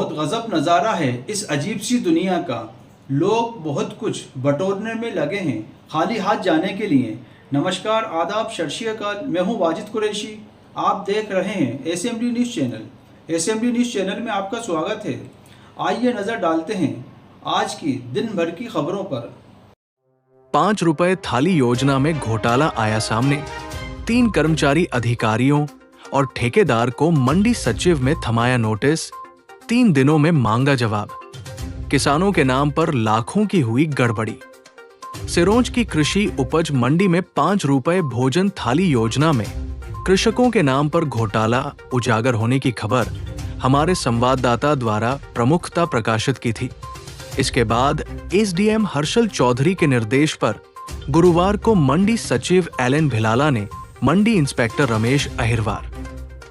बहुत गज़ब नज़ारा है इस अजीब सी दुनिया का। लोग बहुत कुछ बटोरने में लगे हैं खाली हाथ जाने के लिए। नमस्कार, आदाब, शर्शी अकाल। मैं हूं वाजिद कुरैशी। आप देख रहे हैं SMD news channel. SMD news channel में आपका स्वागत है। आइए नज़र डालते हैं आज की दिन भर की खबरों पर। 5 रुपए थाली योजना में घोटाला आया सामने। 3 कर्मचारी अधिकारियों और ठेकेदार को मंडी सचिव में थमाया नोटिस। 3 दिनों में मांगा जवाब। किसानों के नाम पर लाखों की हुई गड़बड़ी। सिरोंज की कृषि उपज मंडी में 5 रुपए भोजन थाली योजना में कृषकों के नाम पर घोटाला उजागर होने की खबर हमारे संवाददाता द्वारा प्रमुखता प्रकाशित की थी। इसके बाद एसडीएम हर्षल चौधरी के निर्देश पर गुरुवार को मंडी सचिव एलन भिलाला ने मंडी इंस्पेक्टर रमेश अहिरवार,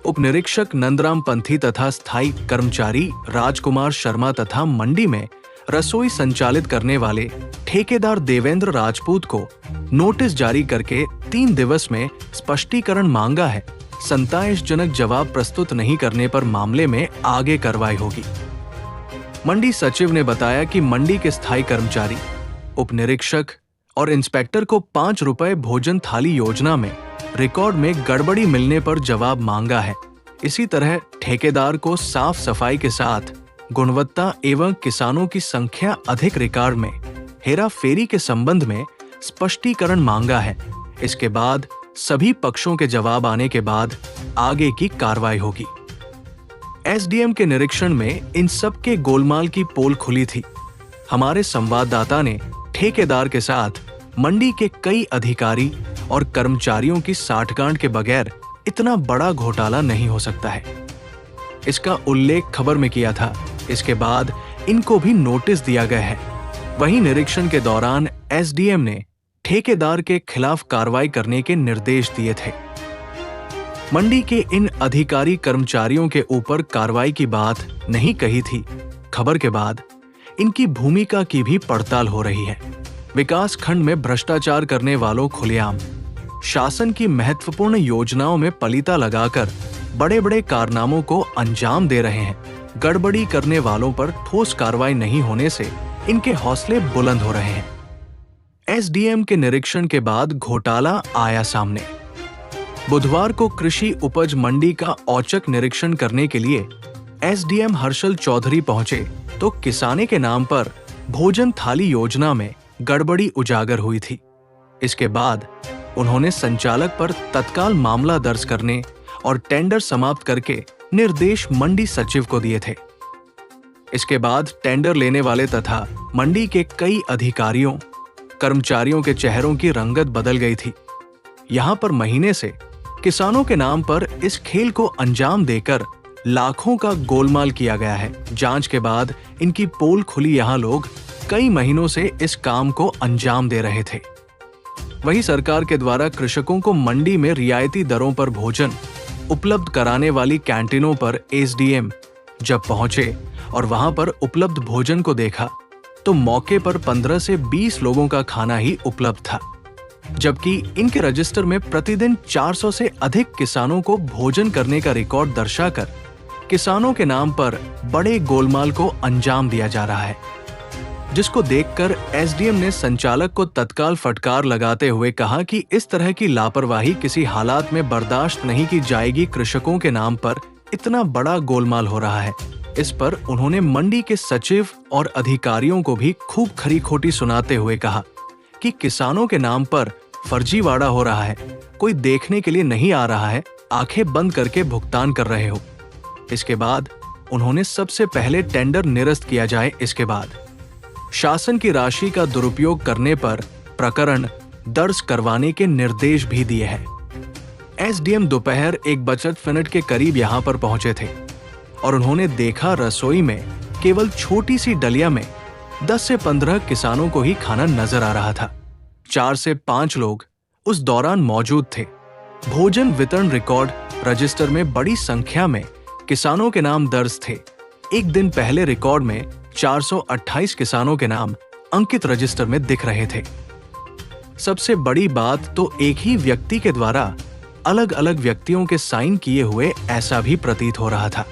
उप निरीक्षक नंदराम पंथी तथा स्थायी कर्मचारी राजकुमार शर्मा तथा मंडी में रसोई संचालित करने वाले ठेकेदार देवेंद्र राजपूत को नोटिस जारी करके 3 दिवस में स्पष्टीकरण मांगा है। संतायजनक जवाब प्रस्तुत नहीं करने पर मामले में आगे कार्रवाई होगी। मंडी सचिव ने बताया कि मंडी के स्थायी कर्मचारी, उप निरीक्षक और इंस्पेक्टर को 5 रुपए भोजन थाली योजना में रिकॉर्ड में गड़बड़ी मिलने पर जवाब मांगा है। इसी तरह ठेकेदार को साफ सफाई के साथ गुणवत्ता एवं किसानों की संख्या अधिक रिकॉर्ड में हेरा फेरी के संबंध में स्पष्टीकरण मांगा है। इसके बाद सभी पक्षों के जवाब आने के बाद आगे की कार्रवाई होगी। एसडीएम के निरीक्षण में इन सब के गोलमाल की पोल खुली थी। हमारे संवाददाता ने ठेकेदार के साथ मंडी के कई अधिकारी और कर्मचारियों की साठगांठ के बगैर इतना बड़ा घोटाला नहीं हो सकता है, इसका उल्लेख खबर में किया था। इसके बाद इनको भी नोटिस दिया गया है। वहीं निरीक्षण के दौरान एसडीएम ने ठेकेदार के खिलाफ कार्रवाई करने के निर्देश दिए थे। मंडी के इन अधिकारी कर्मचारियों के ऊपर कार्रवाई की बात नहीं कही थी। खबर के बाद इनकी भूमिका की भी पड़ताल हो रही है। विकास खंड में भ्रष्टाचार करने वालों खुलेआम, शासन की महत्वपूर्ण योजनाओं में पलीता लगाकर बड़े बड़े कारनामों को अंजाम दे रहे हैं। गड़बड़ी करने वालों पर ठोस कार्रवाई नहीं होने से इनके हौसले बुलंद हो रहे हैं। एसडीएम के निरीक्षण के बाद घोटाला आया सामने। बुधवार को कृषि उपज मंडी का औचक निरीक्षण करने के लिए एसडीएम हर्षल चौधरी पहुंचे तो किसाने के नाम पर भोजन थाली योजना में गड़बड़ी उजागर हुई थी। इसके बाद उन्होंने संचालक पर तत्काल मामला दर्ज करने और टेंडर समाप्त करके निर्देश मंडी सचिव को दिए थे। इसके बाद टेंडर लेने वाले तथा मंडी के कई अधिकारियों, कर्मचारियों के चेहरों की रंगत बदल गई थी। यहां पर महीने से किसानों के नाम पर इस खेल को अंजाम देकर लाखों का गोलमाल किया गया है। जांच के बाद इनकी पोल खुली। यहां लोग कई महीनों से इस काम को अंजाम दे रहे थे। वहीं सरकार के द्वारा कृषकों को मंडी में रियायती दरों पर भोजन उपलब्ध कराने वाली कैंटीनों पर एसडीएम जब पहुंचे और वहां पर उपलब्ध भोजन को देखा तो मौके पर 15 से 20 लोगों का खाना ही उपलब्ध था, जबकि इनके रजिस्टर में प्रतिदिन 400 से अधिक किसानों को भोजन करने का रिकॉर्ड दर्शाकर किसानों के नाम पर बड़े गोलमाल को अंजाम दिया जा रहा है, जिसको देखकर एसडीएम ने संचालक को तत्काल फटकार लगाते हुए कहा कि इस तरह की लापरवाही किसी हालात में बर्दाश्त नहीं की जाएगी। कृषकों के नाम पर इतना बड़ा गोलमाल हो रहा है। इस पर उन्होंने मंडी के सचिव और अधिकारियों को भी खूब खरी खोटी सुनाते हुए कहा कि किसानों के नाम पर फर्जीवाड़ा हो रहा है, कोई देखने के लिए नहीं आ रहा है, आंखें बंद करके भुगतान कर रहे हो। इसके बाद उन्होंने सबसे पहले टेंडर निरस्त किया जाए। इसके बाद शासन की राशि का दुरुपयोग करने पर प्रकरण दर्ज करवाने के निर्देश भी दिए हैं। एसडीएम दोपहर 1:05 के करीब यहां पर पहुंचे थे और उन्होंने देखा रसोई में केवल छोटी सी डलिया में 10 से 15 किसानों को ही खाना नजर आ रहा था। 4 से 5 लोग उस दौरान मौजूद थे। भोजन वितरण रिकॉर्ड रजिस्टर में बड़ी संख्या में किसानों के नाम दर्ज थे। एक दिन पहले रिकॉर्ड में 428 किसानों के नाम अंकित रजिस्टर में दिख रहे थे। सबसे बड़ी बात तो एक ही व्यक्ति के द्वारा अलग अलग व्यक्तियों के साइन किए हुए ऐसा भी प्रतीत हो रहा था।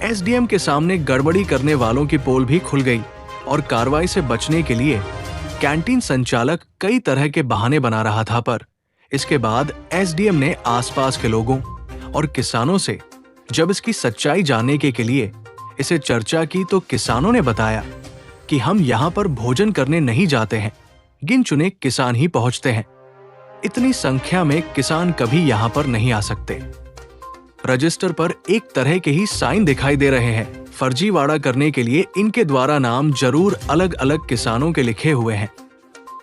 एसडीएम के सामने गड़बड़ी करने वालों की पोल भी खुल गई और कार्रवाई से बचने के लिए कैंटीन संचालक कई तरह के बहाने बना रहा था। पर इसके बाद एसडीएम ने आसपास के लोगों और किसानों से जब इसकी सच्चाई जानने के लिए इसे चर्चा की तो किसानों ने बताया कि हम यहाँ पर भोजन करने नहीं जाते हैं, गिन चुने किसान ही पहुंचते हैं। इतनी संख्या में किसान कभी यहाँ पर नहीं आ सकते। रजिस्टर पर एक तरह के ही साइन दिखाई दे रहे हैं। फर्जीवाड़ा करने के लिए इनके द्वारा नाम जरूर अलग अलग किसानों के लिखे हुए हैं।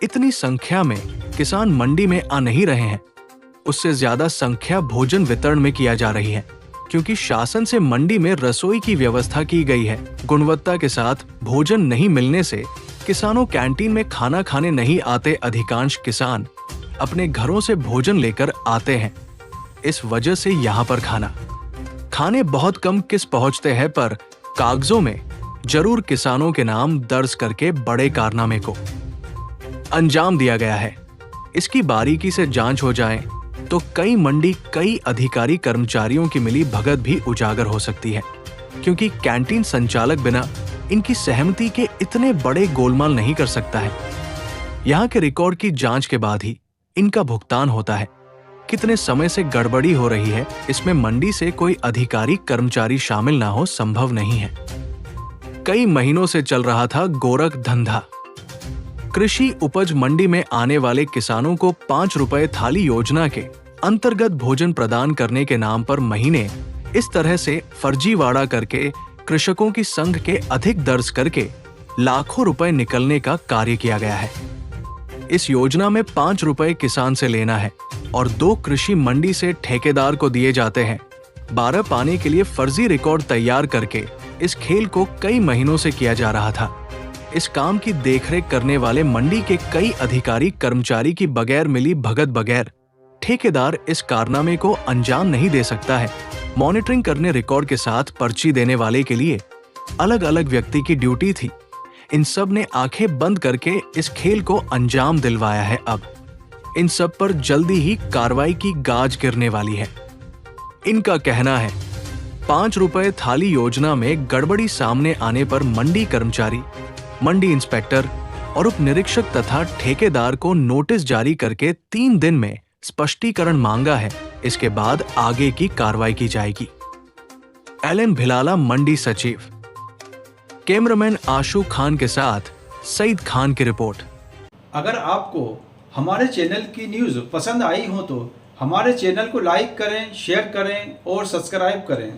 इतनी संख्या में किसान मंडी में आ नहीं रहे हैं, उससे ज्यादा संख्या भोजन वितरण में किया जा रही है, क्योंकि शासन से मंडी में रसोई की व्यवस्था की गई है। गुणवत्ता के साथ भोजन नहीं मिलने से किसानों कैंटीन में खाना खाने नहीं आते। अधिकांश किसान अपने घरों से भोजन लेकर आते हैं। इस वजह से यहाँ पर खाने बहुत कम किस पहुंचते हैं, पर कागजों में जरूर किसानों के नाम दर्ज करके बड़े कारनामे को अंजाम दिया गया है। इसकी बारीकी से जांच हो जाए तो कई मंडी कई अधिकारी कर्मचारियों की मिली भगत भी उजागर हो सकती है, क्योंकि कैंटीन संचालक बिना इनकी सहमति के इतने बड़े गोलमाल नहीं कर सकता है। यहाँ के रिकॉर्ड की जांच के बाद ही इनका भुगतान होता है। कितने समय से गड़बड़ी हो रही है, इसमें मंडी से कोई अधिकारी कर्मचारी शामिल ना हो संभव नहीं है। कई महीनों से चल रहा था गोरख धंधा। कृषि उपज मंडी में आने वाले किसानों को 5 रुपए थाली योजना के अंतर्गत भोजन प्रदान करने के नाम पर महीने इस तरह से फर्जीवाड़ा करके कृषकों की संघ के अधिक दर्ज करके लाखों रुपए निकलने का कार्य किया गया है। इस योजना में 5 रुपए किसान से लेना है और 2 कृषि मंडी से ठेकेदार को दिए जाते हैं। 12 पाने के लिए फर्जी रिकॉर्ड तैयार करके इस खेल को कई महीनों से किया जा रहा था। इस काम की देखरेख करने वाले मंडी के कई अधिकारी कर्मचारी की बगैर मिली भगत बगैर ठेकेदार इस कारनामे को अंजाम नहीं दे सकता है। मॉनिटरिंग करने रिकॉर्ड के साथ पर्ची देने वाले के लिए अलग अलग व्यक्ति की ड्यूटी थी। इन सब ने आंखें बंद करके इस खेल को अंजाम दिलवाया है। अब इन सब पर जल्दी ही कार्रवाई की गाज गिरने वाली है। इनका कहना है 5 रुपए थाली योजना में गड़बड़ी सामने आने पर मंडी कर्मचारी, मंडी इंस्पेक्टर और उप निरीक्षक तथा ठेकेदार को नोटिस जारी करके 3 दिन में स्पष्टीकरण मांगा है। इसके बाद आगे की कार्रवाई की जाएगी। एलन भिलाला, मंडी सचिव। कैमरामैन आशु खान के साथ सईद खान की रिपोर्ट। अगर आपको हमारे चैनल की न्यूज़ पसंद आई हो तो हमारे चैनल को लाइक करें, शेयर करें और सब्सक्राइब करें।